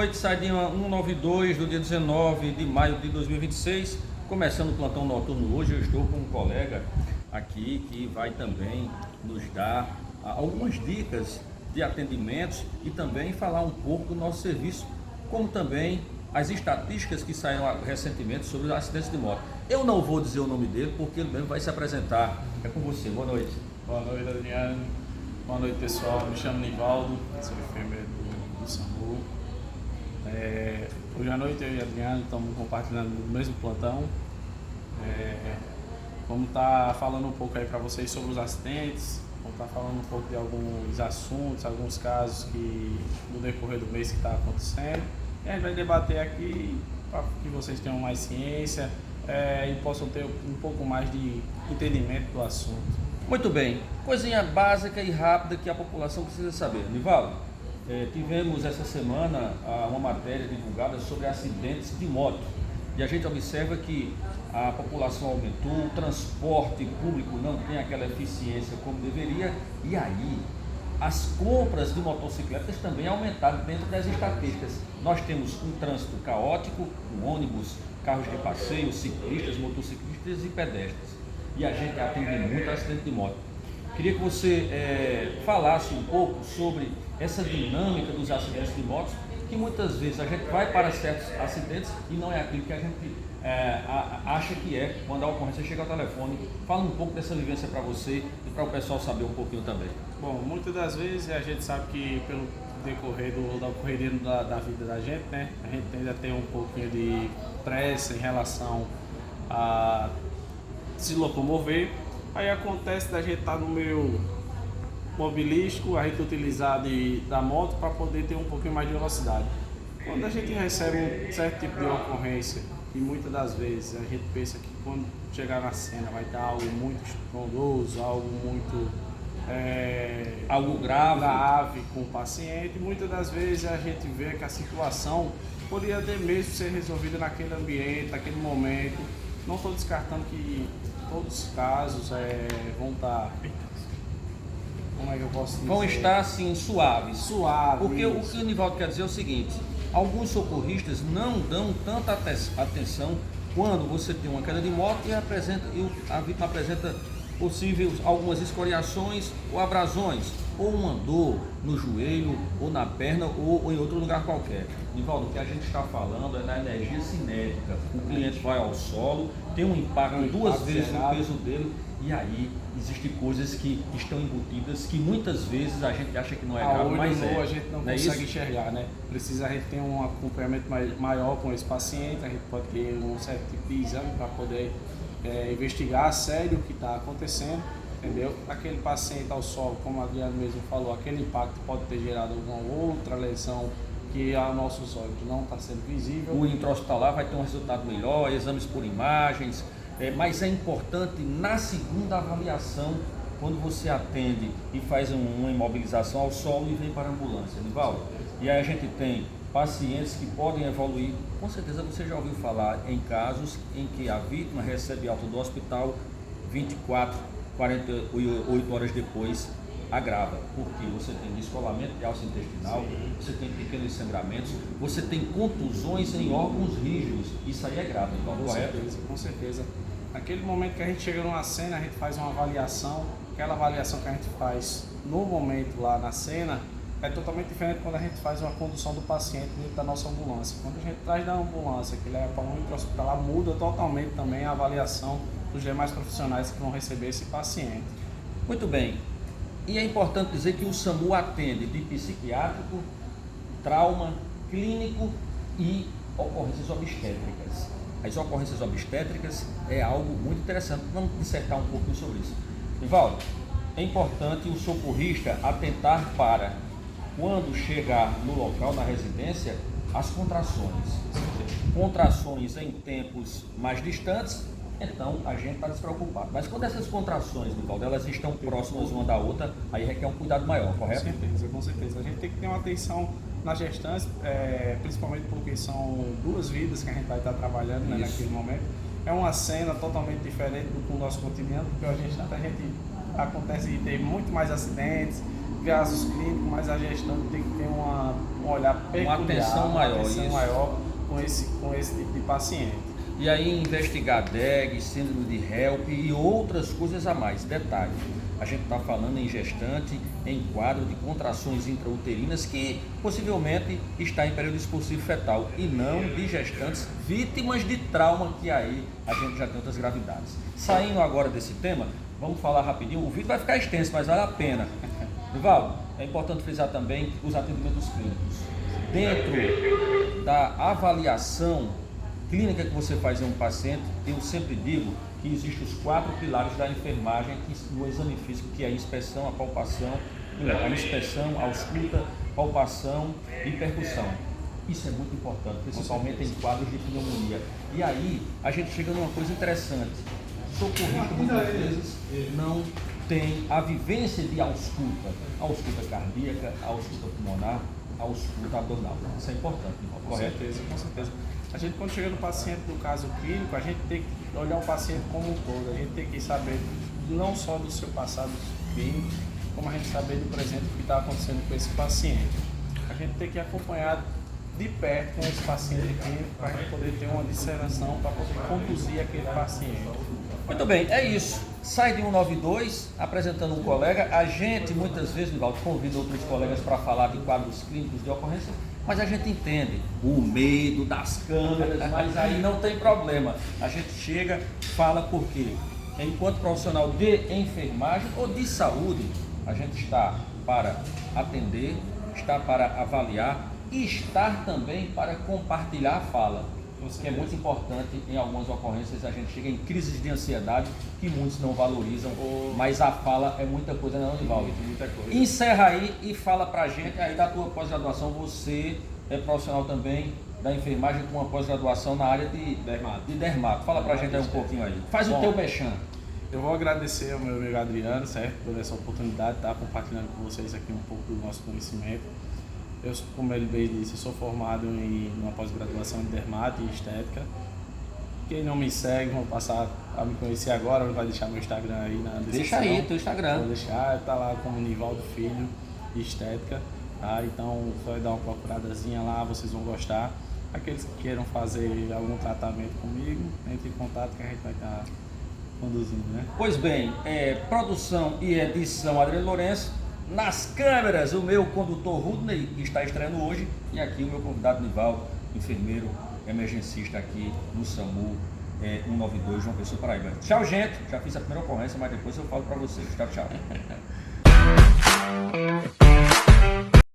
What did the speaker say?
noite, saída 192 do dia 19 de maio de 2026, começando o plantão noturno hoje. Eu estou com um colega aqui que vai também nos dar algumas dicas de atendimentos e também falar um pouco do nosso serviço, como também as estatísticas que saíram recentemente sobre os acidentes de moto. Eu não vou dizer o nome dele porque ele mesmo vai se apresentar. É com você, boa noite. Boa noite, Adriano. Boa noite, pessoal. Me chamo Nivaldo, sou enfermeiro do SAMU. Hoje à noite eu e Adriano estamos compartilhando o mesmo plantão. Vamos estar falando um pouco aí para vocês sobre os acidentes, vamos estar falando um pouco de alguns assuntos, alguns casos que no decorrer do mês que está acontecendo. E a gente vai debater aqui para que vocês tenham mais ciência e possam ter um pouco mais de entendimento do assunto. Muito bem, coisinha básica e rápida que a população precisa saber. Nivaldo, tivemos essa semana uma matéria divulgada sobre acidentes de moto e a gente observa que a população aumentou, o transporte público não tem aquela eficiência como deveria e aí as compras de motocicletas também aumentaram dentro das estatísticas. Nós temos um trânsito caótico, com ônibus, carros de passeio, ciclistas, motociclistas e pedestres. E a gente atende muito acidente de moto. Queria que você falasse um pouco sobre essa dinâmica dos acidentes de motos, que muitas vezes a gente vai para certos acidentes e não é aquilo que a gente acha que é quando a ocorrência chega ao telefone. Fala um pouco dessa vivência para você e para o pessoal saber um pouquinho também. Bom, muitas das vezes a gente sabe que pelo decorrer da correria da vida da gente, né, a gente ainda tem um pouquinho de pressa em relação a se locomover. Aí acontece da gente estar no meio mobilístico, a gente utilizar da moto para poder ter um pouquinho mais de velocidade. Quando a gente recebe um certo tipo de ocorrência, e muitas das vezes a gente pensa que quando chegar na cena vai dar algo muito estrondoso, algo muito algo grave com o paciente, muitas das vezes a gente vê que a situação poderia até mesmo ser resolvida naquele ambiente, naquele momento. Não estou descartando que todos os casos vão estar, como é que eu posso dizer? Vão estar assim suaves. Suaves. Porque o que o Nivaldo quer dizer é o seguinte: alguns socorristas não dão tanta atenção quando você tem uma queda de moto e a vítima apresenta possíveis algumas escoriações ou abrasões, ou uma dor no joelho, ou na perna, ou em outro lugar qualquer. Nivaldo, o que a gente está falando é na energia cinética. O cliente vai ao solo, tem um impacto duas vezes no peso dele, e aí existem coisas que estão embutidas que muitas vezes a gente acha que não é grave, mas a gente não consegue enxergar, né? A gente ter um acompanhamento maior com esse paciente, a gente pode ter um certo tipo de exame para poder investigar a sério o que está acontecendo, entendeu? Aquele paciente ao solo, como a Adriana mesmo falou, aquele impacto pode ter gerado alguma outra lesão que a nossos olhos não está sendo visível. O intra-hospitalar vai ter um resultado melhor, exames por imagens, mas é importante na segunda avaliação, quando você atende e faz uma imobilização ao solo e vem para a ambulância, Nivaldo. E aí a gente tem pacientes que podem evoluir. Com certeza você já ouviu falar em casos em que a vítima recebe alta do hospital 24, 48 horas depois agrava, porque você tem descolamento de alça intestinal, você tem pequenos sangramentos, você tem contusões em órgãos rígidos. Isso aí é grave, então, correto? Com certeza. Naquele momento que a gente chega numa cena, a gente faz uma avaliação. Aquela avaliação que a gente faz no momento lá na cena é totalmente diferente quando a gente faz uma condução do paciente dentro da nossa ambulância. Quando a gente traz da ambulância, que leva para um intra-hospitalar, muda totalmente também a avaliação dos demais profissionais que vão receber esse paciente. Muito bem. E é importante dizer que o SAMU atende de psiquiátrico, trauma, clínico e ocorrências obstétricas. As ocorrências obstétricas é algo muito interessante. Vamos dissertar um pouquinho sobre isso. Nivaldo, é importante o socorrista atentar para, quando chegar no local, na residência, as contrações. Contrações em tempos mais distantes, então a gente está despreocupado. Mas quando essas contrações, Nivaldo, elas estão próximas uma da outra, aí requer um cuidado maior, correto? Com certeza. A gente tem que ter uma atenção na gestância, principalmente porque são duas vidas que a gente vai estar trabalhando, né, naquele momento. É uma cena totalmente diferente do nosso cotidiano, porque a gente acontece de ter muito mais acidentes, casos clínicos, mas a gestante tem que ter um olhar peculiar, Uma atenção maior, isso. maior com esse tipo de paciente. E aí investigar DEG, síndrome de HELP e outras coisas a mais. Detalhe, a gente está falando em gestante em quadro de contrações intrauterinas que possivelmente está em período expulsivo fetal e não de gestantes vítimas de trauma, que aí a gente já tem outras gravidades. Saindo agora desse tema, vamos falar rapidinho, o vídeo vai ficar extenso, mas vale a pena. Nivaldo, é importante frisar também os atendimentos clínicos. Dentro da avaliação clínica que você faz em um paciente, eu sempre digo que existem os 4 pilares da enfermagem no exame físico, que é a inspeção, a palpação, a ausculta, palpação e percussão. Isso é muito importante, principalmente em quadros de pneumonia. E aí a gente chega numa coisa interessante. Socorrista muitas vezes não tem a vivência de ausculta cardíaca, ausculta pulmonar, ausculta abdominal. Isso é importante, correto? Com certeza. A gente, quando chega no paciente do caso clínico, a gente tem que olhar o paciente como um todo. A gente tem que saber não só do seu passado clínico, como a gente saber do presente o que está acontecendo com esse paciente. A gente tem que acompanhar de perto com esse paciente clínico para a gente poder ter uma discernação, para poder conduzir aquele paciente. Muito bem, é isso. Sai de 192, apresentando um colega. A gente, muitas vezes, Nivaldo, convida outros colegas para falar de quadros clínicos de ocorrência, mas a gente entende o medo das câmeras, mas aí não tem problema. A gente chega, fala por quê? Enquanto profissional de enfermagem ou de saúde, a gente está para atender, está para avaliar e estar também para compartilhar a fala. Que é muito importante em algumas ocorrências. A gente chega em crises de ansiedade que muitos não valorizam, mas a fala é muita coisa, não, Nivaldo? Muita coisa. Encerra aí e fala pra gente aí da tua pós-graduação. Você é profissional também da enfermagem com uma pós-graduação na área de dermato. Fala pra gente aí um pouquinho aí. Faz o teu mexão. Eu vou agradecer ao meu amigo Adriano, certo, por essa oportunidade de estar compartilhando com vocês aqui um pouco do nosso conhecimento. Eu, como ele bem disse, eu sou formado em uma pós-graduação em dermato e estética. Quem não me segue, vão passar a me conhecer agora, vai deixar meu Instagram aí na descrição. Deixa aí, teu Instagram. Vou deixar, tá lá como Nivaldo Filho Estética, tá? Então, vai dar uma procuradazinha lá, vocês vão gostar. Aqueles que queiram fazer algum tratamento comigo, entre em contato que a gente vai estar conduzindo, né? Pois bem, produção e edição Adriano Lourenço. Nas câmeras, o meu condutor Rudney, que está estreando hoje, e aqui o meu convidado Nivaldo, enfermeiro emergencista aqui no SAMU 192, João Pessoa, Paraíba. Tchau, gente. Já fiz a primeira ocorrência, mas depois eu falo para vocês. Tchau, tchau.